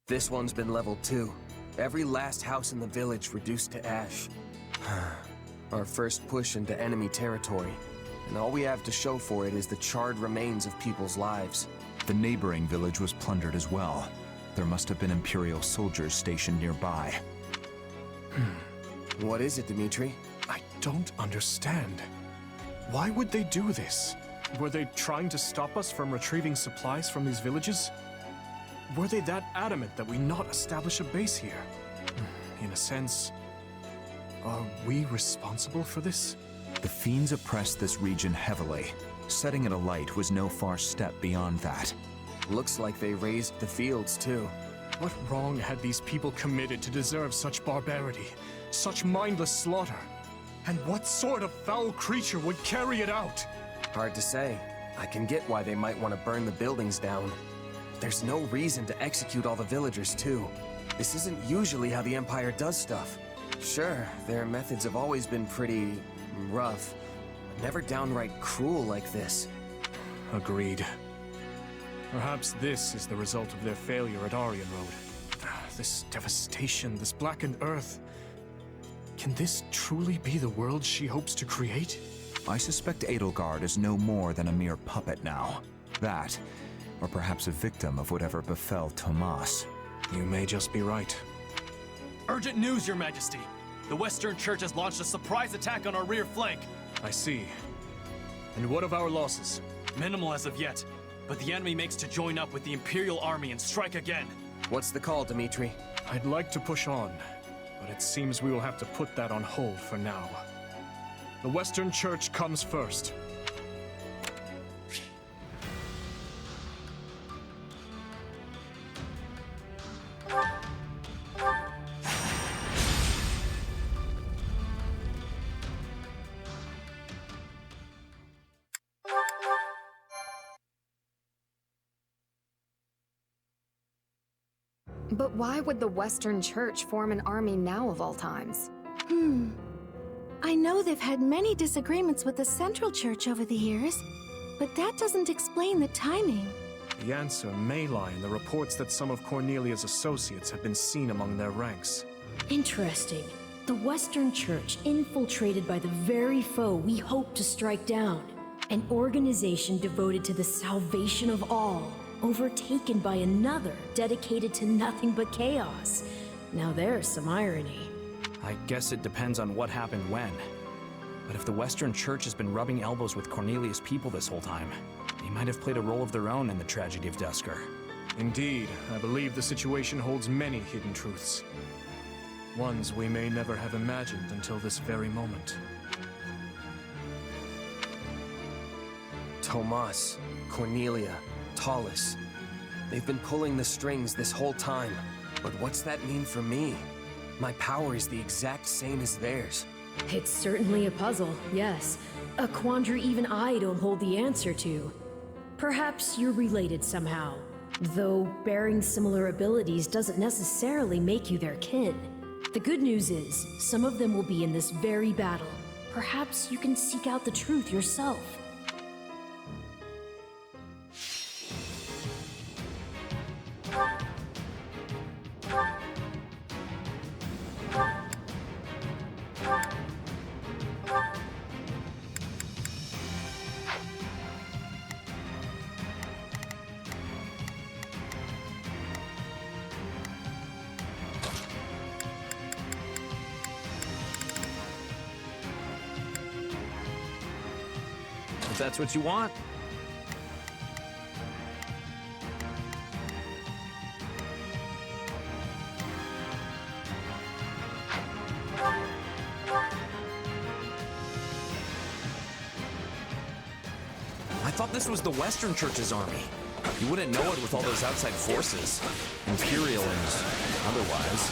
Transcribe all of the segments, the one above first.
This one's been leveled too. Every last house in the village reduced to ash. Our first push into enemy territory. And all we have to show for it is the charred remains of people's lives. The neighboring village was plundered as well. There must have been Imperial soldiers stationed nearby. What is it, Dmitri? I don't understand. Why would they do this? Were they trying to stop us from retrieving supplies from these villages? Were they that adamant that we not establish a base here? In a sense, are we responsible for this? The fiends oppressed this region heavily. Setting it alight was no far step beyond that. Looks like they raised the fields too. What wrong had these people committed to deserve such barbarity, such mindless slaughter? And what sort of foul creature would carry it out? Hard to say. I can get why they might want to burn the buildings down. There's no reason to execute all the villagers too. This isn't usually how the Empire does stuff. Sure, their methods have always been pretty rough, but never downright cruel like this. Agreed. Perhaps this is the result of their failure at Aryan Road. This devastation, this blackened earth. Can this truly be the world she hopes to create? I suspect Edelgard is no more than a mere puppet now. That, or perhaps a victim of whatever befell Tomas. You may just be right. Urgent news, Your Majesty! The Western Church has launched a surprise attack on our rear flank! I see. And what of our losses? Minimal as of yet, but the enemy makes to join up with the Imperial Army and strike again. What's the call, Dmitri? I'd like to push on, but it seems we will have to put that on hold for now. The Western Church comes first. But why would the Western Church form an army now of all times? I know they've had many disagreements with the Central Church over the years, but that doesn't explain the timing. The answer may lie in the reports that some of Cornelia's associates have been seen among their ranks. Interesting. The Western Church infiltrated by the very foe we hope to strike down. An organization devoted to the salvation of all, overtaken by another dedicated to nothing but chaos. Now there's some irony. I guess it depends on what happened when. But if the Western Church has been rubbing elbows with Cornelius' people this whole time, they might have played a role of their own in the tragedy of Dusker. Indeed, I believe the situation holds many hidden truths. Ones we may never have imagined until this very moment. Tomas, Cornelia, Tallis. They've been pulling the strings this whole time. But what's that mean for me? My power is the exact same as theirs. It's certainly a puzzle, yes. A quandary even I don't hold the answer to. Perhaps you're related somehow. Though bearing similar abilities doesn't necessarily make you their kin. The good news is, some of them will be in this very battle. Perhaps you can seek out the truth yourself. If that's what you want. I thought this was the Western Church's army. You wouldn't know it with all those outside forces. Imperial and otherwise.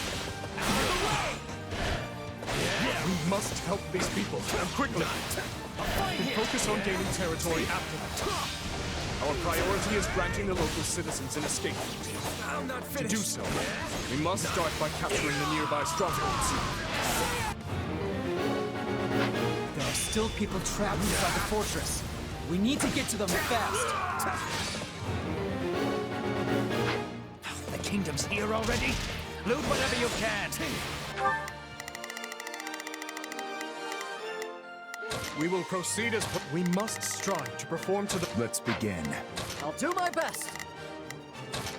We must help these people, and quickly. And focus on gaining territory after that. Our priority is granting the local citizens an escape. To do so, we must start by capturing the nearby strongholds. There are still people trapped inside the fortress. We need to get to them fast. They kingdom's here already? Loot whatever you can. We will proceed as we must strive to perform to the. Let's begin. I'll do my best.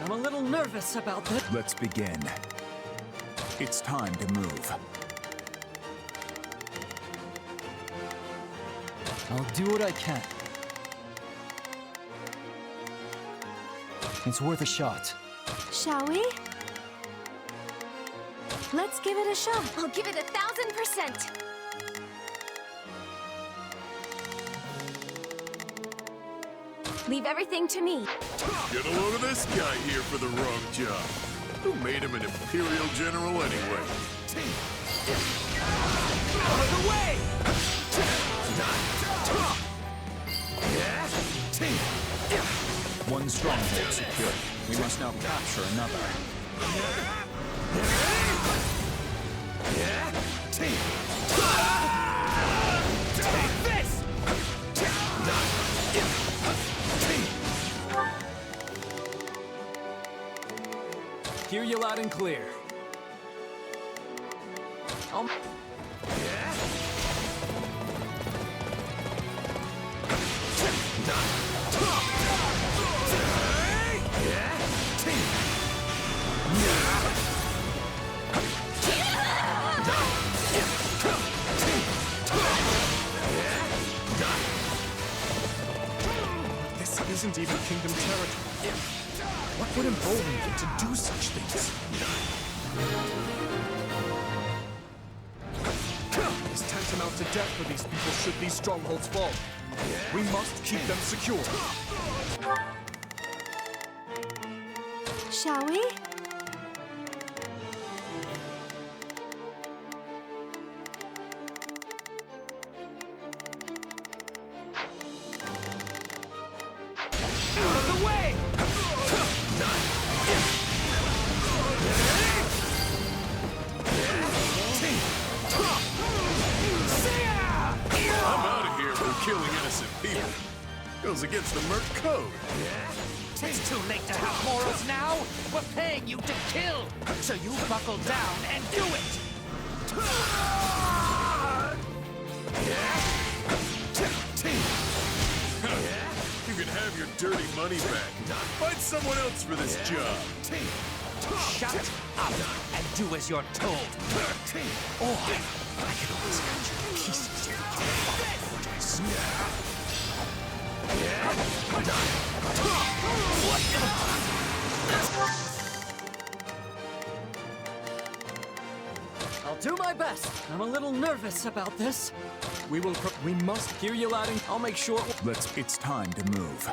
I'm a little nervous about this. Let's begin. It's time to move. I'll do what I can. It's worth a shot. Shall we? Let's give it a shot. I'll give it 1,000%. Leave everything to me. Get a load of this guy here for the wrong job. Who made him an Imperial General anyway? Out of the way! One stronghold secured. We must now capture another. Take this! Hear you loud and clear. This isn't even kingdom territory. What would embolden them to do such things? It is tantamount to death for these people should these strongholds fall. We must keep them secure. Shall we? Out of the way! I'm out of here for killing innocent people. Goes against the Merc Code. It's too late to have morals now. We're paying you to kill, so you buckle down and do it. You can have your dirty money back. Find someone else for this job. Shut up and do as you're told. Or I can always cut you to pieces if you can't apologize. I'll do my best. I'm a little nervous about this. We must Hear you loud and I'll make sure. It's time to move.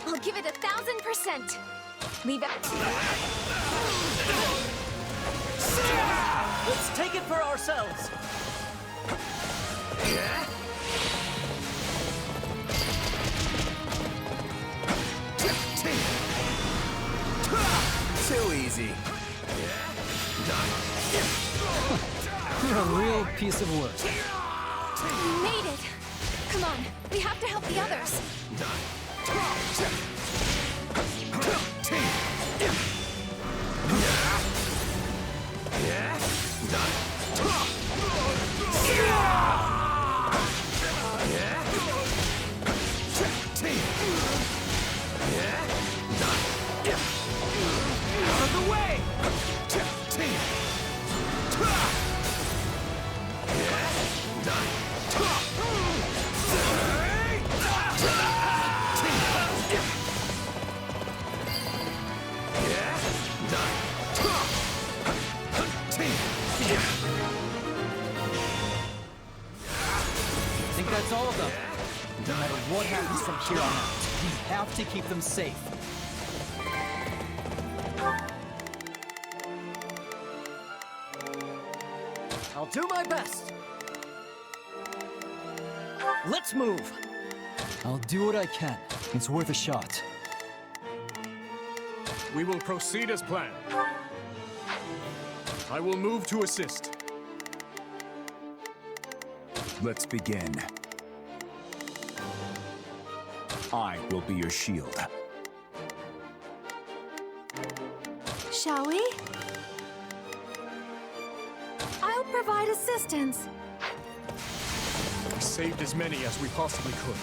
I'll give it 1,000%. Leave it. Let's take it for ourselves. Too easy. You're a real piece of work. We made it. Come on, we have to help the others. Out of the way! I think that's all of them. No matter what happens from here on out, we have to keep them safe. I'll do my best. Let's move. I'll do what I can. It's worth a shot. We will proceed as planned. I will move to assist. Let's begin. I will be your shield. shall we? I'll provide assistance. We saved as many as we possibly could.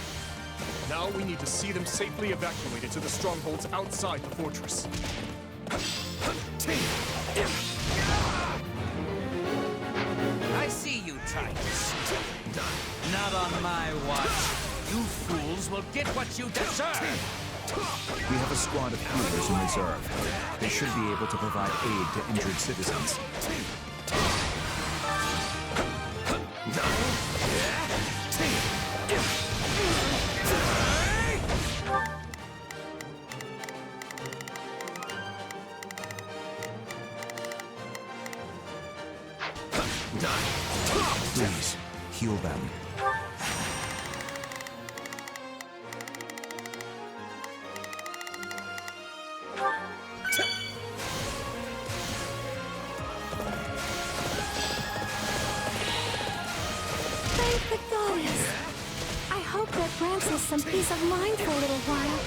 Now we need to see them safely evacuated to the strongholds outside the fortress. I see you trying to steal. Not on my watch. You fools will get what you deserve. We have a squad of healers in reserve. They should be able to provide aid to injured citizens. Please, heal them. Thank the goddess. I hope that grants us some peace of mind for a little while.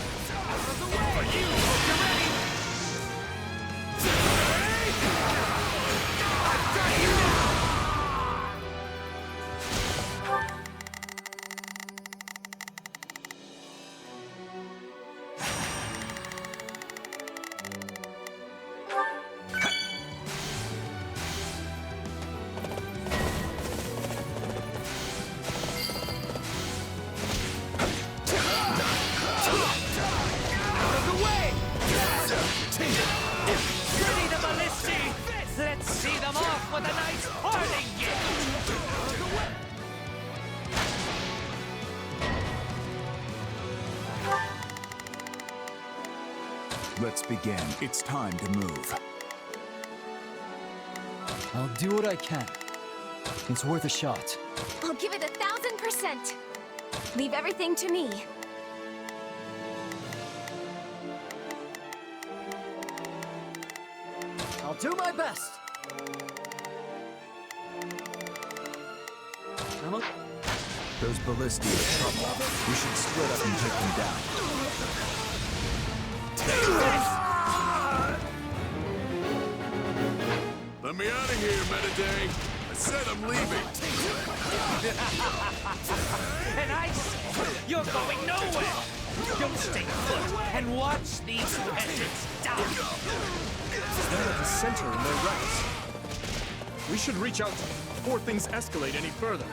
Let's see them off with a nice parting gift! Let's begin. It's time to move. I'll do what I can. It's worth a shot. I'll give it 1000%. Leave everything to me. I'll do my best. Those ballistae are trouble. We should split up and take them down. Let me out of here, Mediday. I said I'm leaving. And I said, you're going nowhere! You'll stay put and watch these peasants die! They're at the center in their ranks. We should reach out before things escalate any further.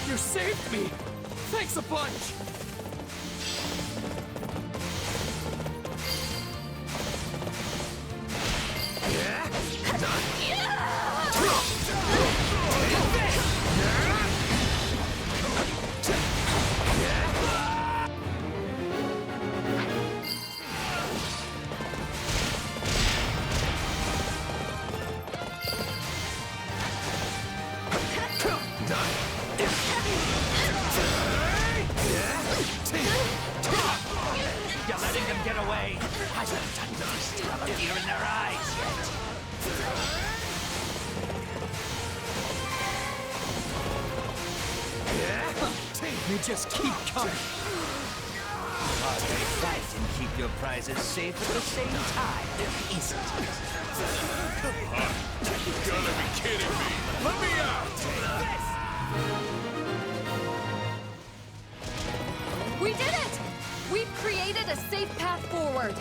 You saved me! Thanks a bunch! You're letting them get away! I haven't done this time of year in their eyes yet! You just keep coming. Hard to fight and keep your prizes safe at the same time, isn't it? You gotta be kidding me. Let me out! We did it! We've created a safe path forward.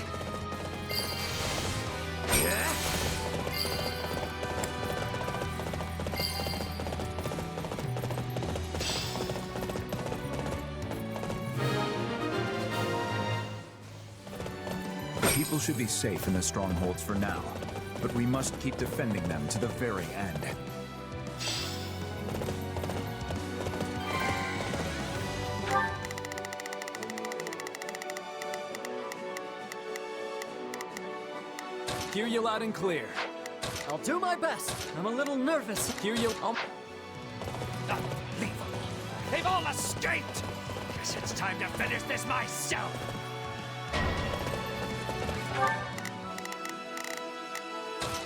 People should be safe in the strongholds for now, but we must keep defending them to the very end. Hear you loud and clear. I'll do my best. I'm a little nervous. Hear you. Unbelievable! They've all escaped! Guess it's time to finish this myself!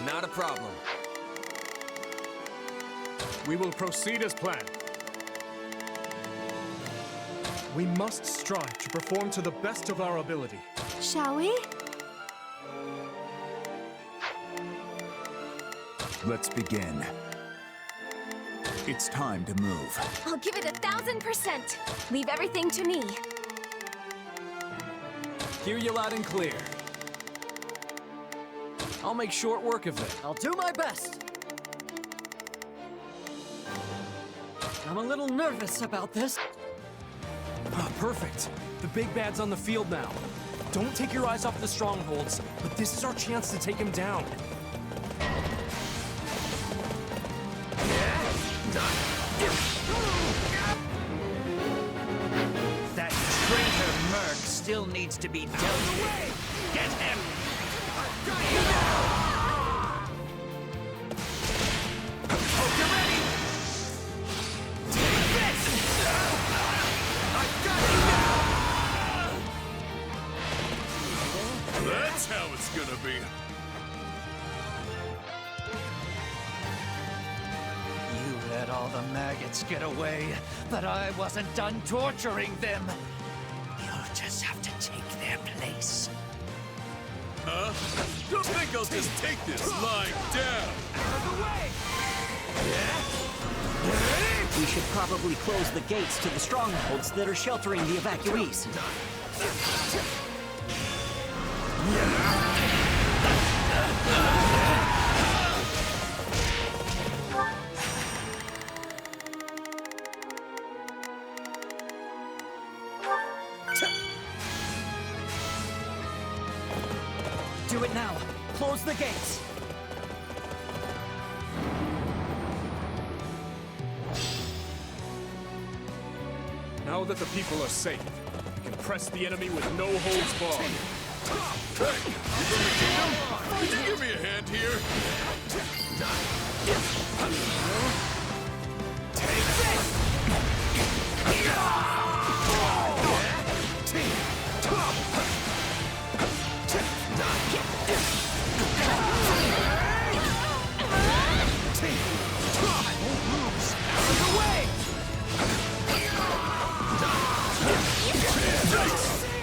Not a problem. We will proceed as planned. We must strive to perform to the best of our ability. Shall we? Let's begin. It's time to move. I'll give it 1000%. Leave everything to me. Hear you loud and clear. I'll make short work of it. I'll do my best. I'm a little nervous about this. Ah, perfect. The big bad's on the field now. Don't take your eyes off the strongholds, but this is our chance to take him down. That traitor Merc still needs to be dealt with. Get him! Hope you're ready! Take this! I got you! That's how it's gonna be. You let all the maggots get away, but I wasn't done torturing them. You'll just have to take their place. Huh? Don't think I'll just take this lying down. Out of the way! We should probably close the gates to the strongholds that are sheltering the evacuees. Do it now. Close the gates. Now that the people are safe, we can press the enemy with no holds barred. Hey, you from the kingdom? Could you give me a hand here? Take this!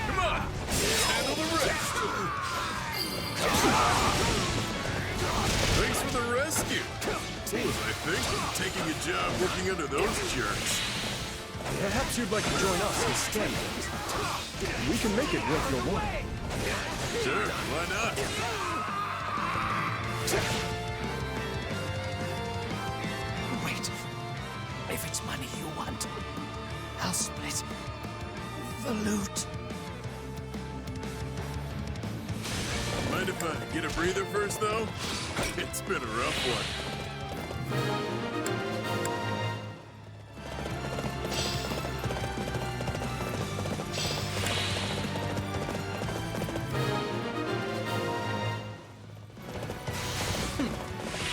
Come on, handle the rest. Thanks for the rescue. Was I think taking a job working under those jerks? Perhaps you'd like to join us instead. We can make it worth your while. Sure, why not? Wait. If it's money you want, I'll split the loot. Mind if I get a breather first, though? It's been a rough one.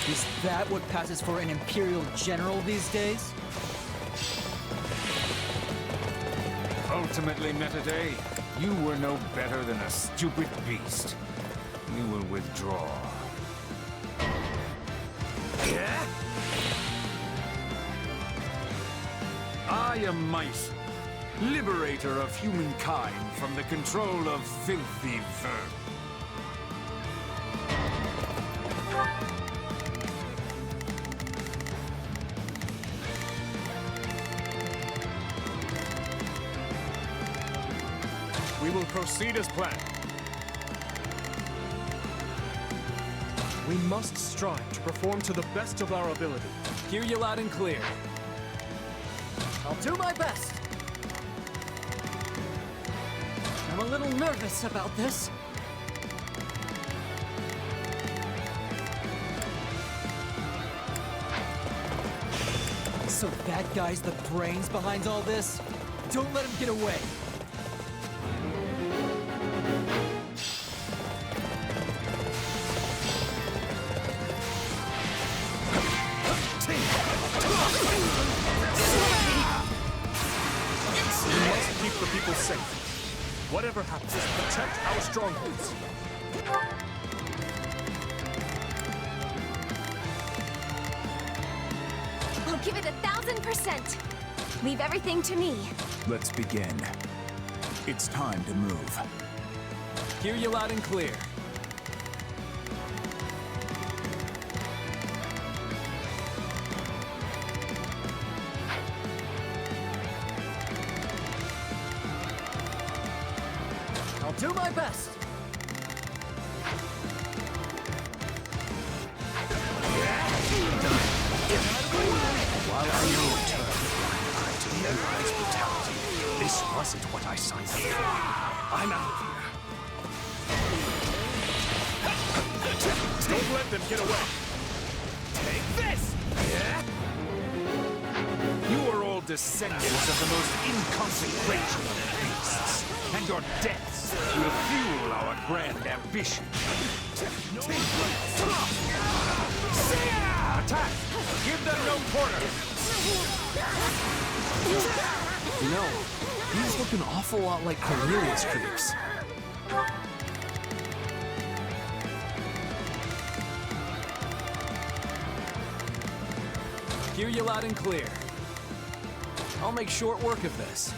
Is that what passes for an Imperial General these days? Ultimately, Metaday, you were no better than a stupid beast. You will withdraw. Yeah? I am Might, liberator of humankind from the control of filthy vermin. We will proceed as planned. We must strive to perform to the best of our ability. Hear you loud and clear. I'll do my best. I'm a little nervous about this. So that guy's the brains behind all this? Don't let him get away. Keep the people safe. Whatever happens, protect our strongholds. I'll give it 1000%. Leave everything to me. Let's begin. It's time to move. Hear you loud and clear. I'll do my best. While I know return to the Empire's brutality, this wasn't what I signed up for. I'm out of here. Don't let them get away! Take this! You are all descendants of the most inconsequential of beasts, and your deaths will fuel our grand ambition. Attack! Give them no quarter! You know, these look an awful lot like Cornelius creeps. Hear you loud and clear. I'll make short work of this.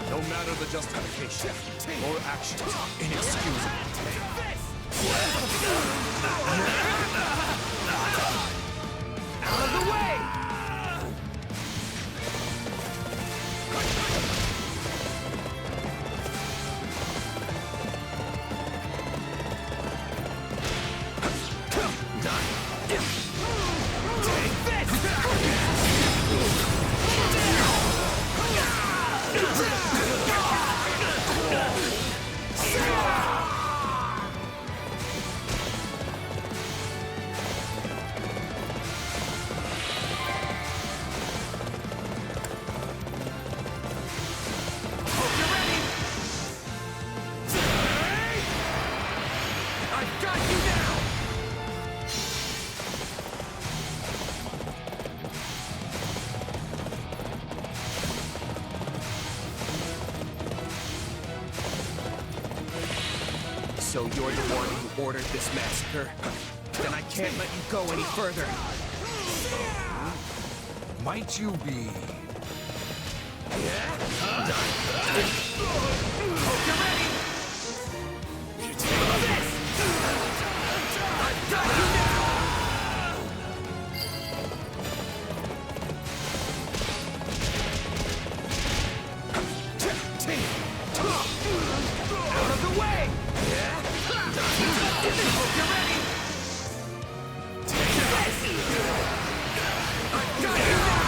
No matter the justification, your actions are inexcusable. Out of the way! So you're the one who ordered this massacre? Then I can't let you go any further. Might you be? Hope you're ready! I've got you now! Out of the way! Hope you're ready! Take this! I've got you now!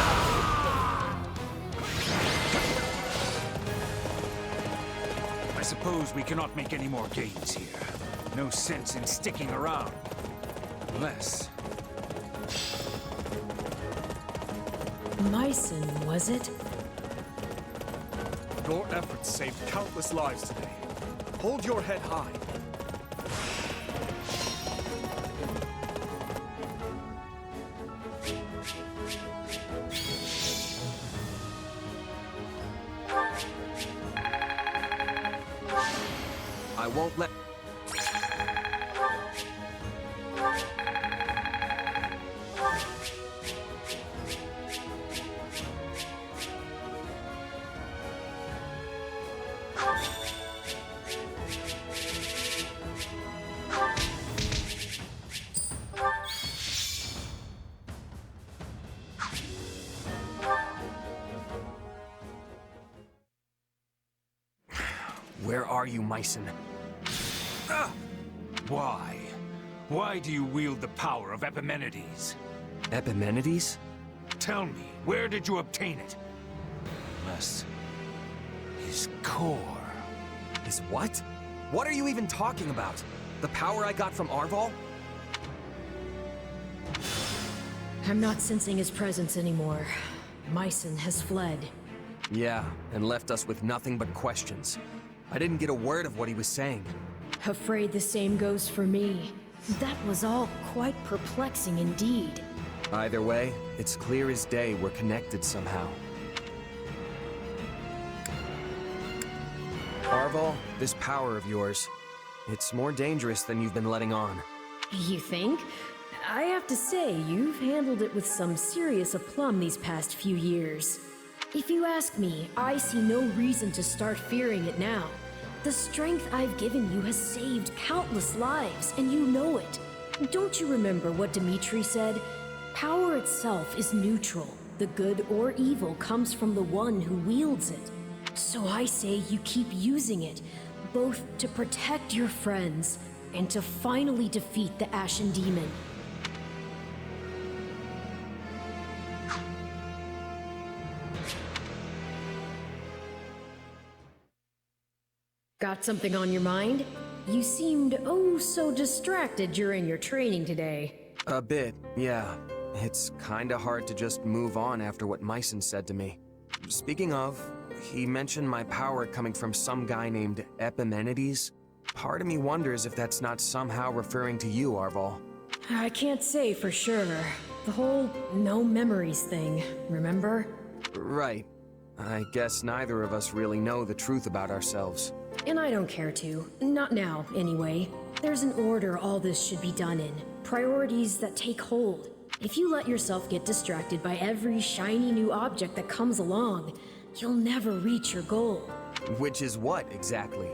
I suppose we cannot make any more gains here. No sense in sticking around. Unless... Myson, was it? Your efforts saved countless lives today. Hold your head high. I won't let... Where are you, Myson? Why? Why do you wield the power of Epimenides? Epimenides? Tell me, where did you obtain it? Unless... his core... Is what? What are you even talking about? The power I got from Arval? I'm not sensing his presence anymore. Myson has fled. Yeah, and left us with nothing but questions. I didn't get a word of what he was saying. Afraid the same goes for me. That was all quite perplexing indeed. Either way, it's clear as day we're connected somehow. Arval, this power of yours, it's more dangerous than you've been letting on. You think? I have to say, you've handled it with some serious aplomb these past few years. If you ask me, I see no reason to start fearing it now. The strength I've given you has saved countless lives, and you know it. Don't you remember what Dimitri said? Power itself is neutral. The good or evil comes from the one who wields it. So I say you keep using it, both to protect your friends and to finally defeat the Ashen Demon. Got something on your mind? You seemed oh so distracted during your training today. A bit, yeah. It's kinda hard to just move on after what Myson said to me. Speaking of, he mentioned my power coming from some guy named Epimenides. Part of me wonders if that's not somehow referring to you, Arval. I can't say for sure. The whole no memories thing, remember? Right. I guess neither of us really know the truth about ourselves. And I don't care to. Not now, anyway. There's an order all this should be done in. Priorities that take hold. If you let yourself get distracted by every shiny new object that comes along, you'll never reach your goal. Which is what, exactly?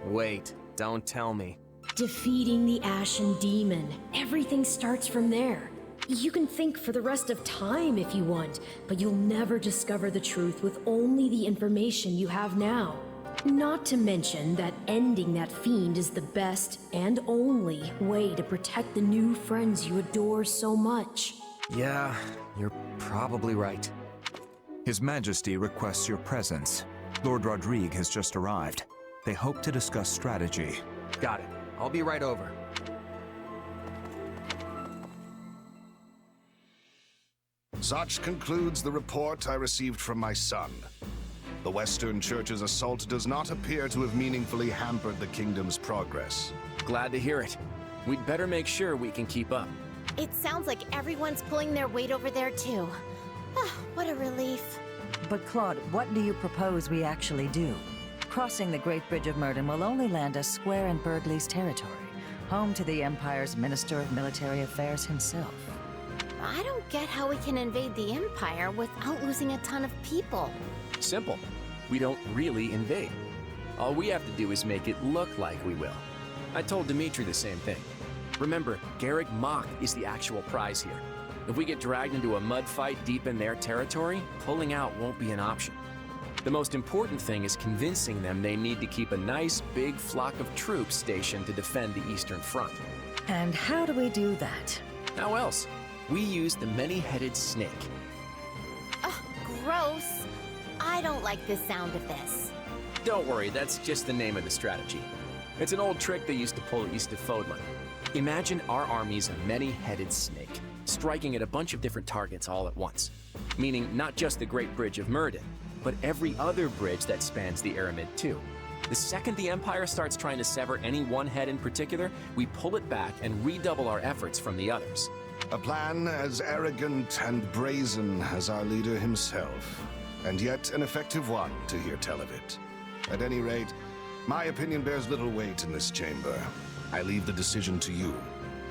Wait, don't tell me. Defeating the Ashen Demon. Everything starts from there. You can think for the rest of time if you want, but you'll never discover the truth with only the information you have now. Not to mention that ending that fiend is the best and only way to protect the new friends you adore so much. Yeah, you're probably right. His Majesty requests your presence. Lord Rodrigue has just arrived. They hope to discuss strategy. Got it. I'll be right over. Such concludes the report I received from my son. The Western Church's assault does not appear to have meaningfully hampered the kingdom's progress. Glad to hear it. We'd better make sure we can keep up. It sounds like everyone's pulling their weight over there too. What a relief. But Claude, what do you propose we actually do? Crossing the Great Bridge of Murden will only land us square in Burgley's territory, home to the Empire's Minister of Military Affairs himself. I don't get how we can invade the Empire without losing a ton of people. Simple. We don't really invade. All we have to do is make it look like we will. I told Dimitri the same thing. Remember, Garrick Mach is the actual prize here. If we get dragged into a mud fight deep in their territory, pulling out won't be an option. The most important thing is convincing them they need to keep a nice, big flock of troops stationed to defend the Eastern Front. And how do we do that? How else? We use the many-headed snake. Ugh, gross. I don't like the sound of this. Don't worry, that's just the name of the strategy. It's an old trick they used to pull east of Fodlan. Imagine our army's a many-headed snake, striking at a bunch of different targets all at once. Meaning not just the Great Bridge of Murden, but every other bridge that spans the Aramid too. The second the Empire starts trying to sever any one head in particular, we pull it back and redouble our efforts from the others. A plan as arrogant and brazen as our leader himself, and yet an effective one to hear tell of it. At any rate, my opinion bears little weight in this chamber. I leave the decision to you.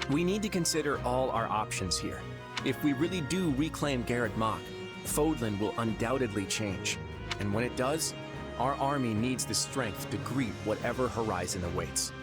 We need to consider all our options here. If we really do reclaim Garrett Mach, Fodlan will undoubtedly change. And when it does, our army needs the strength to greet whatever horizon awaits.